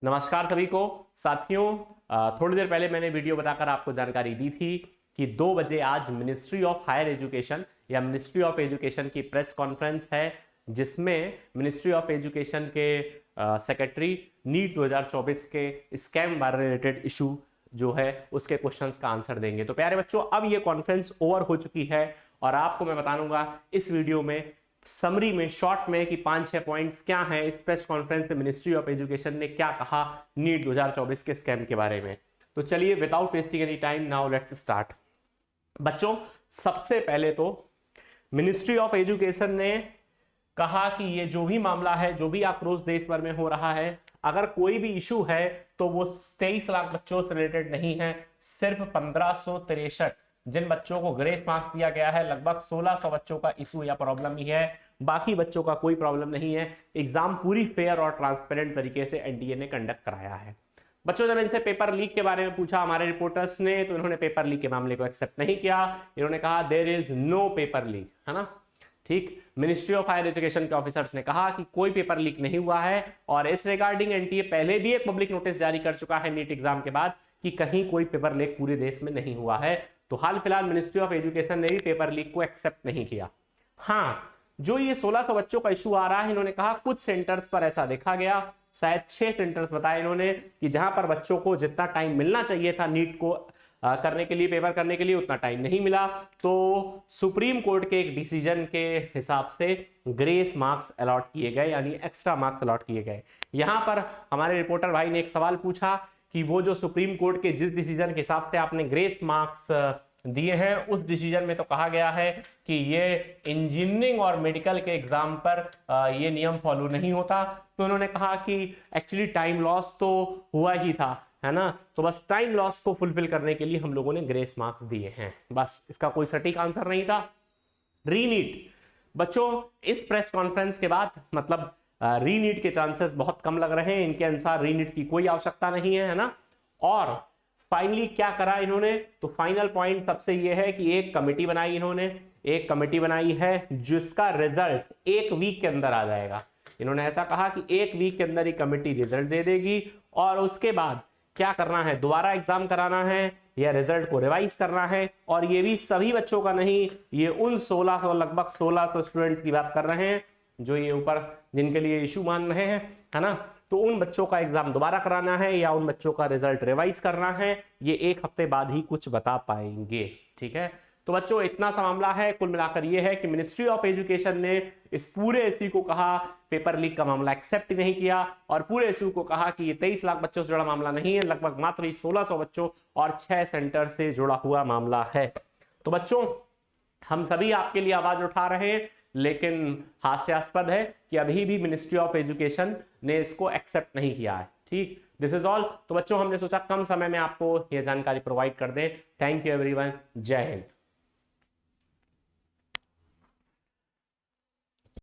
नमस्कार सभी को। साथियों, थोड़ी देर पहले मैंने वीडियो बताकर आपको जानकारी दी थी कि 2 बजे आज मिनिस्ट्री ऑफ हायर एजुकेशन या मिनिस्ट्री ऑफ एजुकेशन की प्रेस कॉन्फ्रेंस है, जिसमें मिनिस्ट्री ऑफ एजुकेशन के सेक्रेटरी नीट 2024 के स्कैम बारे रिलेटेड इशू जो है उसके क्वेश्चंस का आंसर देंगे। तो प्यारे बच्चों, अब ये कॉन्फ्रेंस ओवर हो चुकी है और आपको मैं बताऊंगा इस वीडियो में समरी में, शॉर्ट में, कि 5-6 पॉइंट्स क्या हैं इस प्रेस कॉन्फ्रेंस में मिनिस्ट्री ऑफ एजुकेशन ने क्या कहा नीट 2024 के स्कैम के बारे में। तो चलिए, without wasting any time, now let's start. बच्चों, सबसे पहले तो मिनिस्ट्री ऑफ एजुकेशन ने कहा कि ये जो भी मामला है, जो भी आक्रोश देश भर में हो रहा है, अगर कोई भी इशू है तो वो 23 लाख बच्चों से रिलेटेड नहीं है। सिर्फ 1563 जिन बच्चों को ग्रेस मार्क्स दिया गया है, लगभग 1600 बच्चों का इशू या प्रॉब्लम ही है, बाकी बच्चों का कोई प्रॉब्लम नहीं है। एग्जाम पूरी फेयर और ट्रांसपेरेंट तरीके से एनटीए ने कंडक्ट कराया है। बच्चों, जब इनसे पेपर लीक के बारे में पूछा हमारे रिपोर्टर्स ने, तो इन्होंने पेपर लीक के मामले को एक्सेप्ट नहीं किया। इन्होंने कहा there is no paper leak, है ना। ठीक, मिनिस्ट्री ऑफ हायर एजुकेशन के ऑफिसर्स ने कहा कि कोई पेपर लीक नहीं हुआ है और इस रिगार्डिंग एनटीए पहले भी एक पब्लिक नोटिस जारी कर चुका है नीट एग्जाम के बाद कि कहीं कोई पेपर लीक पूरे देश में नहीं हुआ है। तो हाल फिलहाल मिनिस्ट्री ऑफ एजुकेशन ने भी पेपर लीक को एक्सेप्ट नहीं किया। हाँ, जो ये 1600 बच्चों का इशू आ रहा है, इन्होंने कहा कुछ सेंटर्स पर ऐसा देखा गया, शायद 6 सेंटर्स बताए इन्होंने, कि जहां पर बच्चों को जितना टाइम मिलना चाहिए था नीट को करने के लिए, पेपर करने के लिए, उतना टाइम नहीं मिला। तो सुप्रीम कोर्ट के एक डिसीजन के हिसाब से ग्रेस मार्क्स अलॉट किए गए, यानी एक्स्ट्रा मार्क्स अलॉट किए गए। यहां पर हमारे रिपोर्टर भाई ने एक सवाल पूछा कि वो जो सुप्रीम कोर्ट के जिस डिसीजन के हिसाब से आपने ग्रेस मार्क्स दिए हैं, उस डिसीजन में तो कहा गया है कि ये इंजीनियरिंग और मेडिकल के एग्जाम पर ये नियम फॉलो नहीं होता। तो उन्होंने कहा कि एक्चुअली टाइम लॉस तो हुआ ही था, है ना, तो बस टाइम लॉस को फुलफिल करने के लिए हम लोगों ने ग्रेस मार्क्स दिए हैं, बस। इसका कोई सटीक आंसर नहीं था। रीनीट, बच्चों, इस प्रेस कॉन्फ्रेंस के बाद मतलब रीनीट के चांसेस बहुत कम लग रहे हैं। इनके अनुसार रीनीट की कोई आवश्यकता नहीं है ना। और फाइनली क्या करा इन्होंने, तो फाइनल पॉइंट सबसे यह है कि एक कमेटी बनाई इन्होंने, एक कमेटी बनाई है जिसका रिजल्ट 1 वीक के अंदर आ जाएगा। इन्होंने ऐसा कहा कि 1 वीक के अंदर ही कमेटी रिजल्ट दे देगी और उसके बाद क्या करना है, दोबारा एग्जाम कराना है या रिजल्ट को रिवाइज करना है। और ये भी सभी बच्चों का नहीं, ये उन 1600, लगभग 1600 स्टूडेंट्स की बात कर रहे हैं जो ये ऊपर जिनके लिए इशू मान रहे हैं, है ना। तो उन बच्चों का एग्जाम दोबारा कराना है या उन बच्चों का रिजल्ट रिवाइज करना है, ये 1 हफ्ते बाद ही कुछ बता पाएंगे। ठीक है, तो बच्चों इतना सा मामला है। कुल मिलाकर ये है कि मिनिस्ट्री ऑफ एजुकेशन ने इस पूरे इश्यू को कहा, पेपर लीक का मामला एक्सेप्ट नहीं किया और पूरे इश्यू को कहा कि ये 23 लाख बच्चों से जुड़ा मामला नहीं है, लगभग मात्र 1600 बच्चों और 6 सेंटर से जुड़ा हुआ मामला है। तो बच्चों, हम सभी आपके लिए आवाज उठा रहे हैं, लेकिन हास्यास्पद है कि अभी भी मिनिस्ट्री ऑफ एजुकेशन ने इसको एक्सेप्ट नहीं किया है। ठीक, दिस इज ऑल। तो बच्चों, हमने सोचा कम समय में आपको यह जानकारी प्रोवाइड कर दें। थैंक यू एवरीवन, जय हिंद।